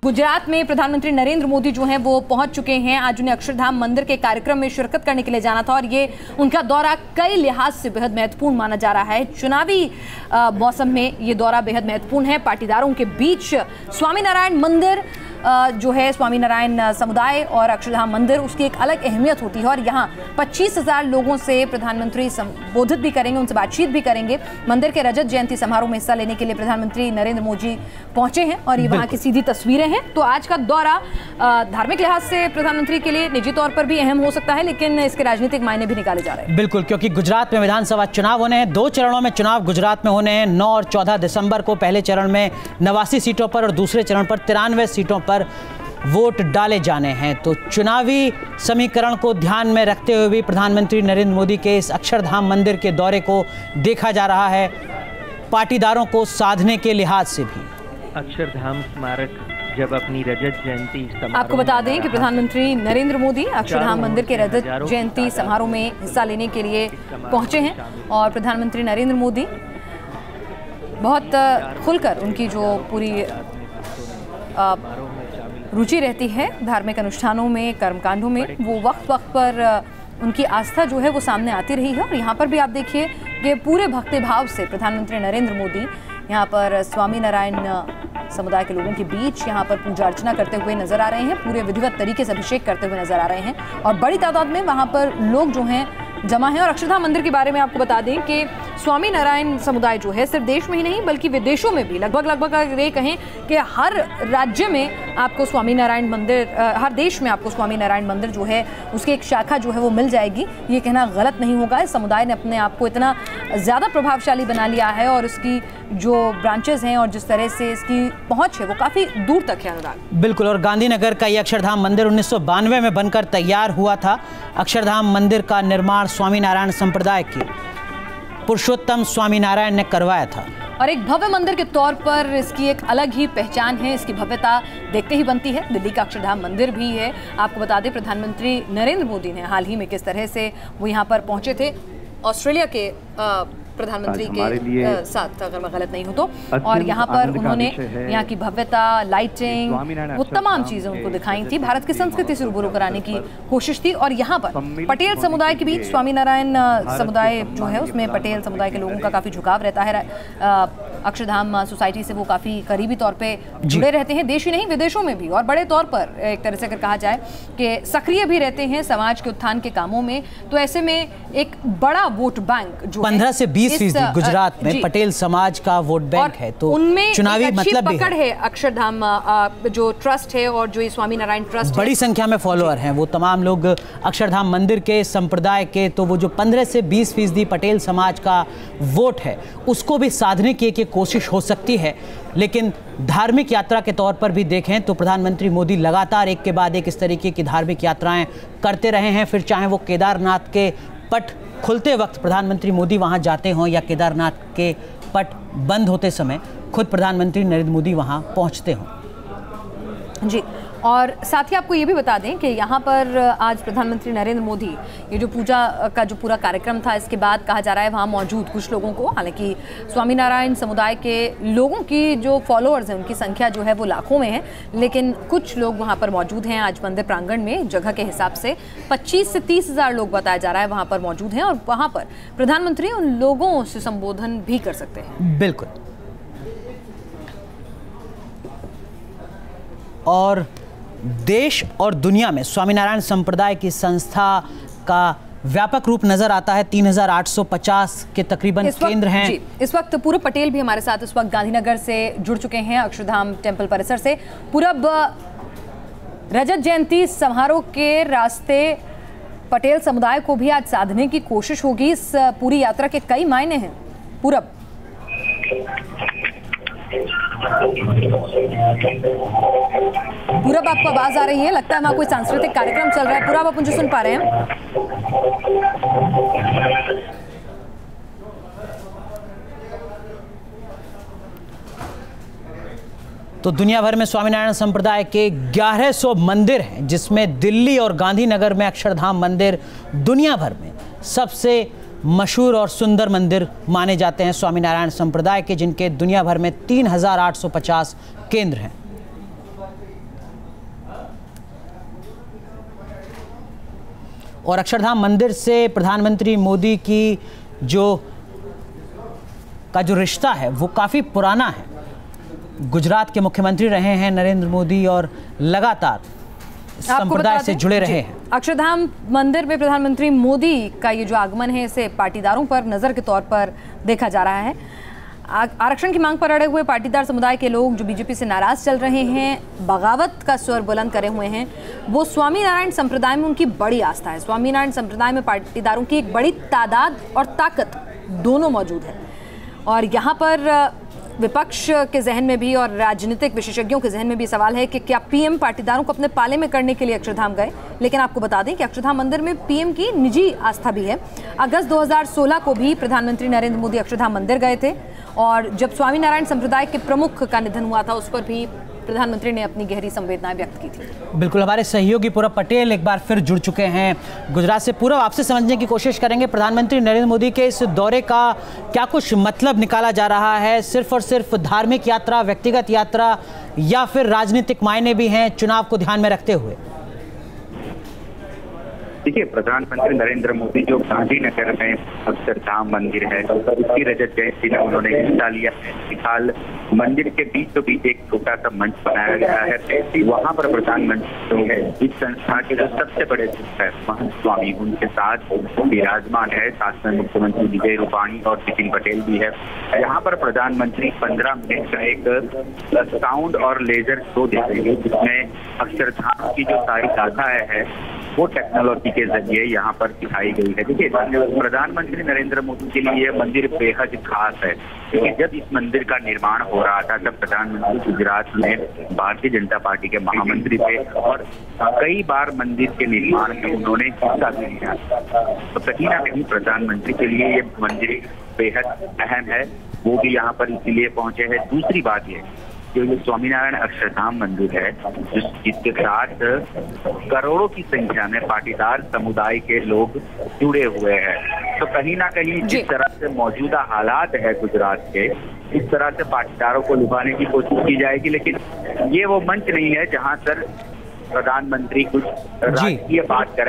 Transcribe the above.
गुजरात में प्रधानमंत्री नरेंद्र मोदी जो हैं वो पहुंच चुके हैं। आज उन्हें अक्षरधाम मंदिर के कार्यक्रम में शिरकत करने के लिए जाना था और ये उनका दौरा कई लिहाज से बेहद महत्वपूर्ण माना जा रहा है। चुनावी मौसम में ये दौरा बेहद महत्वपूर्ण है। पाटीदारों के बीच स्वामीनारायण मंदिर जो है, स्वामीनारायण समुदाय और अक्षरधाम मंदिर, उसकी एक अलग अहमियत होती है और यहाँ 25,000 लोगों से प्रधानमंत्री संबोधित भी करेंगे, उनसे बातचीत भी करेंगे। मंदिर के रजत जयंती समारोह में हिस्सा लेने के लिए प्रधानमंत्री नरेंद्र मोदी पहुंचे हैं और ये वहाँ की सीधी तस्वीरें हैं। तो आज का दौरा धार्मिक लिहाज से प्रधानमंत्री के लिए निजी तौर पर भी अहम हो सकता है, लेकिन इसके राजनीतिक मायने भी निकाले जा रहे हैं। बिल्कुल, क्योंकि गुजरात में विधानसभा चुनाव होने हैं। 2 चरणों में चुनाव गुजरात में होने हैं। 9 और 14 दिसंबर को पहले चरण में 89 सीटों पर और दूसरे चरण पर 93 सीटों पर वोट डाले जाने हैं। तो चुनावी समीकरण को ध्यान में रखते हुए भी प्रधानमंत्री नरेंद्र मोदी के इस अक्षरधाम मंदिर के दौरे को देखा जा रहा है, पाटीदारों को साधने के लिहाज से भी। अक्षरधाम स्मारक जब अपनी रजत जयंती, आपको बता दें कि प्रधानमंत्री नरेंद्र मोदी अक्षरधाम मंदिर के रजत जयंती समारोह में हिस्सा लेने के लिए पहुंचे हैं और प्रधानमंत्री नरेंद्र मोदी बहुत खुलकर, उनकी जो पूरी रुचि रहती है धार्मिक अनुष्ठानों में, कर्मकांडों में, वो वक्त वक्त पर उनकी आस्था जो है वो सामने आती रही है। और यहाँ पर भी आप देखिए कि पूरे भक्ति भाव से प्रधानमंत्री नरेंद्र मोदी यहाँ पर स्वामीनारायण समुदाय के लोगों के बीच यहाँ पर पूजा अर्चना करते हुए नजर आ रहे हैं, पूरे विधिवत तरीके से अभिषेक करते हुए नजर आ रहे हैं और बड़ी तादाद में वहाँ पर लोग जो हैं जमा है। और अक्षरधाम मंदिर के बारे में आपको बता दें कि स्वामीनारायण समुदाय जो है सिर्फ देश में ही नहीं बल्कि विदेशों में भी, लगभग ये कहें कि हर राज्य में आपको स्वामीनारायण मंदिर, हर देश में आपको स्वामीनारायण मंदिर जो है उसकी एक शाखा जो है वो मिल जाएगी। ये कहना गलत नहीं होगा। इस समुदाय ने अपने आप को इतना ज़्यादा प्रभावशाली बना लिया है और उसकी जो ब्रांचेज हैं और जिस तरह से इसकी पहुँच है वो काफ़ी दूर तक है। अनुराग, बिल्कुल, और गांधीनगर का ये अक्षरधाम मंदिर 1992 में बनकर तैयार हुआ था। अक्षरधाम मंदिर का निर्माण स्वामीनारायण संप्रदाय के पुरुषोत्तम स्वामीनारायण ने करवाया था और एक भव्य मंदिर के तौर पर इसकी एक अलग ही पहचान है। इसकी भव्यता देखते ही बनती है। दिल्ली का अक्षरधाम मंदिर भी है। आपको बता दें प्रधानमंत्री नरेंद्र मोदी ने हाल ही में किस तरह से वो यहाँ पर पहुंचे थे, ऑस्ट्रेलिया के प्रधानमंत्री के साथ, अगर मैं गलत नहीं हूँ तो, और यहाँ पर उन्होंने यहाँ की भव्यता, लाइटिंग, वो तमाम चीजें उनको दिखाई थी। भारत की संस्कृति से रूबरू कराने की कोशिश थी। और यहाँ पर पटेल समुदाय के बीच, स्वामीनारायण समुदाय जो है उसमें पटेल समुदाय के लोगों का काफी झुकाव रहता है। अक्षरधाम सोसाइटी से वो काफी करीबी तौर पे जुड़े रहते हैं, देश ही नहीं विदेशों में भी, और बड़े तौर पर एक तरह से अगर कहा जाए कि सक्रिय भी रहते हैं समाज के उत्थान के कामों में। तो ऐसे में एक बड़ा वोट बैंक जो 15 से 20% गुजरात में पटेल समाज का वोट बैंक है, तो उनमें चुनावी मतलब पकड़ है। अक्षरधाम जो ट्रस्ट है और जो स्वामीनारायण ट्रस्ट, बड़ी संख्या में फॉलोअर हैं वो तमाम लोग अक्षरधाम मंदिर के संप्रदाय के। तो वो जो 15 से 20% पटेल समाज का वोट है उसको भी साधने की एक कोशिश हो सकती है। लेकिन धार्मिक यात्रा के तौर पर भी देखें तो प्रधानमंत्री मोदी लगातार एक के बाद एक इस तरीके की धार्मिक यात्राएं करते रहे हैं। फिर चाहे वो केदारनाथ के पट खुलते वक्त प्रधानमंत्री मोदी वहां जाते हों या केदारनाथ के पट बंद होते समय खुद प्रधानमंत्री नरेंद्र मोदी वहां पहुंचते हों। जी, और साथ ही आपको ये भी बता दें कि यहाँ पर आज प्रधानमंत्री नरेंद्र मोदी, ये जो पूजा का जो पूरा कार्यक्रम था, इसके बाद कहा जा रहा है वहाँ मौजूद कुछ लोगों को, हालांकि स्वामीनारायण समुदाय के लोगों की जो फॉलोअर्स हैं उनकी संख्या जो है वो लाखों में है, लेकिन कुछ लोग वहाँ पर मौजूद हैं। आज मंदिर प्रांगण में जगह के हिसाब से 25 से 30,000 लोग बताया जा रहा है वहाँ पर मौजूद हैं और वहाँ पर प्रधानमंत्री उन लोगों से संबोधन भी कर सकते हैं। बिल्कुल, और देश और दुनिया में स्वामीनारायण संप्रदाय की संस्था का व्यापक रूप नजर आता है। 3,850 के तकरीबन केंद्र हैं। जी, इस वक्त पूरब पटेल भी हमारे साथ इस वक्त गांधीनगर से जुड़ चुके हैं, अक्षरधाम टेम्पल परिसर से। पूरब, रजत जयंती समारोह के रास्ते पटेल समुदाय को भी आज साधने की कोशिश होगी। इस पूरी यात्रा के कई मायने हैं। पूरब, पूरब आपको आवाज आ रही है? लगता है वहां कोई सांस्कृतिक कार्यक्रम चल रहा है। पूरब, आप मुझे सुन पा रहे हैं? तो दुनिया भर में स्वामीनारायण संप्रदाय के 1100 मंदिर हैं, जिसमें दिल्ली और गांधीनगर में अक्षरधाम मंदिर दुनिया भर में सबसे मशहूर और सुंदर मंदिर माने जाते हैं स्वामीनारायण संप्रदाय के, जिनके दुनिया भर में 3,850 केंद्र हैं। और अक्षरधाम मंदिर से प्रधानमंत्री मोदी की जो रिश्ता है वो काफ़ी पुराना है। गुजरात के मुख्यमंत्री रहे हैं नरेंद्र मोदी और लगातार संप्रदाय से जुड़े रहे हैं। अक्षरधाम मंदिर में प्रधानमंत्री मोदी का ये जो आगमन है इसे पाटीदारों पर नजर के तौर पर देखा जा रहा है। आरक्षण की मांग पर अड़े हुए पाटीदार समुदाय के लोग जो बीजेपी से नाराज चल रहे हैं, बगावत का स्वर बुलंद करे हुए हैं, वो स्वामीनारायण संप्रदाय में उनकी बड़ी आस्था है। स्वामीनारायण संप्रदाय में पाटीदारों की एक बड़ी तादाद और ताकत दोनों मौजूद है और यहाँ पर विपक्ष के जहन में भी और राजनीतिक विशेषज्ञों के जहन में भी सवाल है कि क्या पीएम पाटीदारों को अपने पाले में करने के लिए अक्षरधाम गए। लेकिन आपको बता दें कि अक्षरधाम मंदिर में पीएम की निजी आस्था भी है। अगस्त 2016 को भी प्रधानमंत्री नरेंद्र मोदी अक्षरधाम मंदिर गए थे और जब स्वामीनारायण संप्रदाय के प्रमुख का निधन हुआ था उस पर भी प्रधानमंत्री ने अपनी गहरी संवेदनाएं व्यक्त की थी। बिल्कुल, हमारे सहयोगी पूरब पटेल एक बार फिर जुड़ चुके हैं गुजरात से। पूरब, आपसे समझने की कोशिश करेंगे प्रधानमंत्री नरेंद्र मोदी के इस दौरे का क्या कुछ मतलब निकाला जा रहा है? सिर्फ और सिर्फ धार्मिक यात्रा, व्यक्तिगत यात्रा या फिर राजनीतिक मायने भी हैं चुनाव को ध्यान में रखते हुए? देखिए, प्रधानमंत्री नरेंद्र मोदी जो गांधीनगर में अक्षरधाम मंदिर है उसकी रजत जयंती में उन्होंने हिस्सा लिया है। फिलहाल मंदिर के बीचों बीच एक छोटा सा मंच बनाया गया है, वहां पर प्रधानमंत्री है इस संस्था के जो सबसे बड़े है महंत स्वामी उनके साथ विराजमान है। साथ में मुख्यमंत्री विजय रूपाणी और नितिन पटेल भी है। यहाँ पर प्रधानमंत्री 15 मिनट का एक साउंड और लेजर शो देखेंगे जिसमें अक्षरधाम की जो सारी गाथाएं है वो टेक्नोलॉजी के जरिए यहाँ पर दिखाई गई है। देखिए, प्रधानमंत्री नरेंद्र मोदी के लिए यह मंदिर बेहद खास है क्योंकि जब इस मंदिर का निर्माण हो रहा था तब प्रधानमंत्री गुजरात में भारतीय जनता पार्टी के महामंत्री थे और कई बार मंदिर के निर्माण में उन्होंने हिस्सा लिया। तो कहीं ना कहीं प्रधानमंत्री के लिए ये मंदिर बेहद अहम है, वो भी यहाँ पर इसीलिए पहुंचे हैं। दूसरी बात ये जो ये स्वामीनारायण अक्षरधाम मंदिर है जिसके साथ करोड़ों की संख्या में पाटीदार समुदाय के लोग जुड़े हुए हैं, तो कहीं ना कहीं जिस तरह से मौजूदा हालात है गुजरात के, इस तरह से पाटीदारों को लुभाने की कोशिश की जाएगी। लेकिन ये वो मंच नहीं है जहां पर प्रधानमंत्री कुछ राजकीय बात करें।